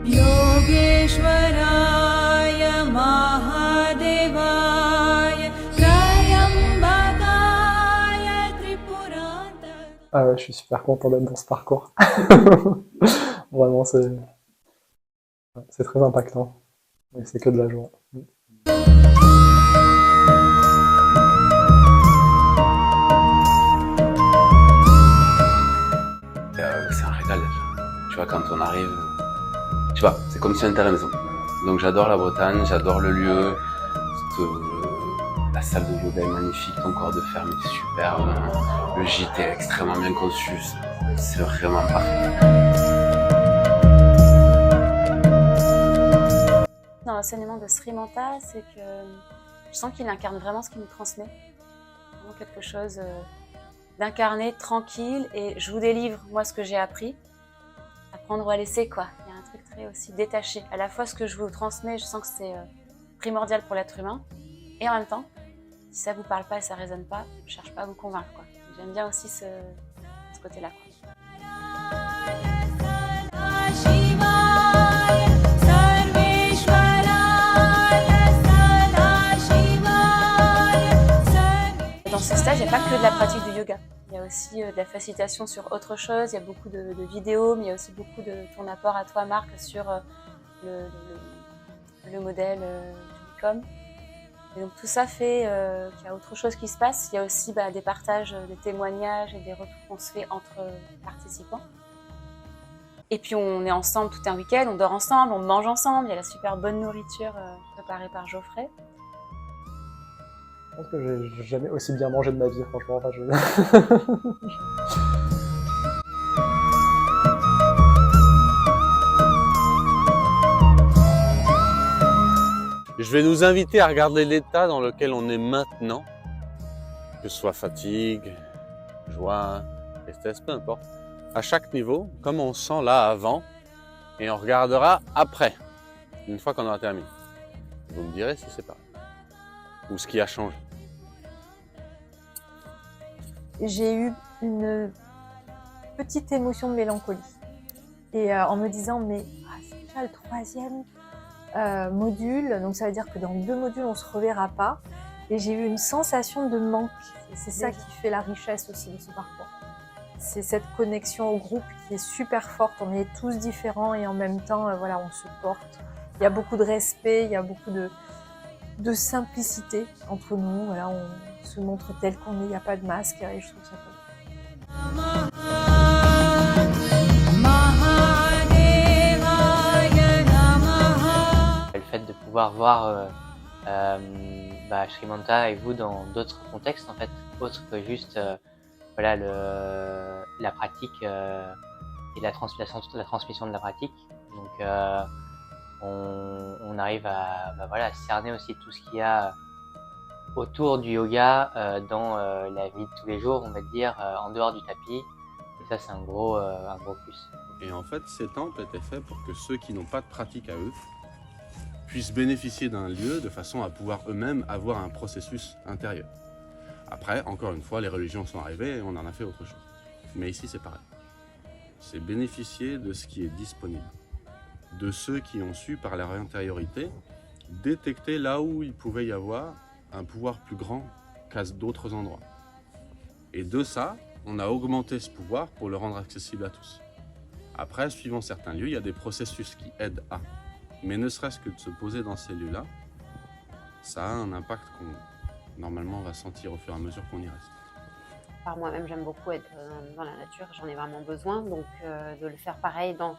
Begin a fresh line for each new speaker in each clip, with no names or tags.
योगेश्वराय महादेवाय त्र्यम्बकाय त्रिपुरान्तकाय.
Je suis super content d'être dans ce parcours. Vraiment, c'est très impactant. Et c'est que de la joie.
C'est un régal. Tu vois, quand on arrive, je sais pas, c'est comme si on était à la maison. Donc j'adore la Bretagne, j'adore le lieu. La salle de yoga est magnifique, ton corps de ferme est superbe. Le gîte est extrêmement bien conçu, c'est vraiment parfait.
Dans l'enseignement de Srimanta, c'est que je sens qu'il incarne vraiment ce qu'il nous transmet. Vraiment quelque chose d'incarné, tranquille, et je vous délivre, moi, ce que j'ai appris. Apprendre ou à laisser, quoi. Il y a un truc très aussi détaché. À la fois, ce que je vous transmets, je sens que c'est primordial pour l'être humain, et en même temps, si ça vous parle pas et ça résonne pas, je cherche pas à vous convaincre, quoi. J'aime bien aussi ce côté-là, quoi. Dans ce stage, il n'y a pas que de la pratique du yoga. Il y a aussi de la facilitation sur autre chose, il y a beaucoup de vidéos, mais il y a aussi beaucoup de ton apport à toi, Marc, sur le modèle du Bicom. Et donc tout ça fait qu'il y a autre chose qui se passe. Il y a aussi des partages, des témoignages et des retours qu'on se fait entre participants. Et puis on est ensemble tout un week-end, on dort ensemble, on mange ensemble, il y a la super bonne nourriture préparée par Geoffrey.
Je pense que j'ai jamais aussi bien mangé de ma vie, franchement. Enfin,
Je vais nous inviter à regarder l'état dans lequel on est maintenant, que ce soit fatigue, joie, tristesse, peu importe, à chaque niveau, comme on se sent là avant, et on regardera après, une fois qu'on aura terminé. Vous me direz si c'est pareil, ou ce qui a changé.
J'ai eu une petite émotion de mélancolie. Et en me disant, mais c'est déjà le 3e module, donc ça veut dire que dans 2 modules, on ne se reverra pas. Et j'ai eu une sensation de manque. Et c'est ça qui fait la richesse aussi de ce parcours. C'est cette connexion au groupe qui est super forte. On est tous différents et en même temps, voilà, on se porte. Il y a beaucoup de respect, il y a beaucoup de simplicité entre nous. Voilà, on se montre tel qu'on est, il n'y a pas de masque et je trouve ça cool.
Le fait de pouvoir voir Srimanta avec vous dans d'autres contextes, en fait, autres que juste voilà, la pratique et la transmission de la pratique. Donc on arrive à voilà, cerner aussi tout ce qu'il y a autour du yoga dans la vie de tous les jours, on va dire, en dehors du tapis. Et ça, c'est un gros plus.
Et en fait, ces temples étaient faits pour que ceux qui n'ont pas de pratique à eux puissent bénéficier d'un lieu de façon à pouvoir eux-mêmes avoir un processus intérieur. Après, encore une fois, les religions sont arrivées et on en a fait autre chose. Mais ici, c'est pareil. C'est bénéficier de ce qui est disponible, de ceux qui ont su, par leur intériorité, détecter là où il pouvait y avoir un pouvoir plus grand qu'à d'autres endroits. Et de ça, on a augmenté ce pouvoir pour le rendre accessible à tous. Après, suivant certains lieux, il y a des processus qui aident à. Mais ne serait-ce que de se poser dans ces lieux-là, ça a un impact qu'on, normalement, va sentir au fur et à mesure qu'on y reste.
Par moi-même, j'aime beaucoup être dans la nature, j'en ai vraiment besoin, donc de le faire pareil dans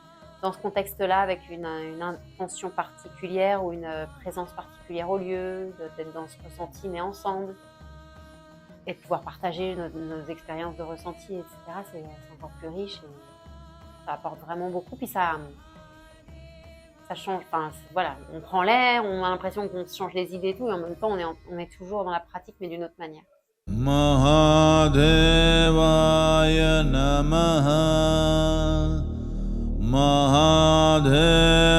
ce contexte-là, avec une intention particulière ou une présence particulière au lieu, d'être dans ce ressenti, mais ensemble, et de pouvoir partager nos expériences de ressenti, etc., c'est encore plus riche et ça apporte vraiment beaucoup. Puis ça change, enfin voilà, on prend l'air, on a l'impression qu'on se change les idées et tout, et en même temps on est toujours dans la pratique, mais d'une autre manière.
Mahadevaya Namaha Mahadevaya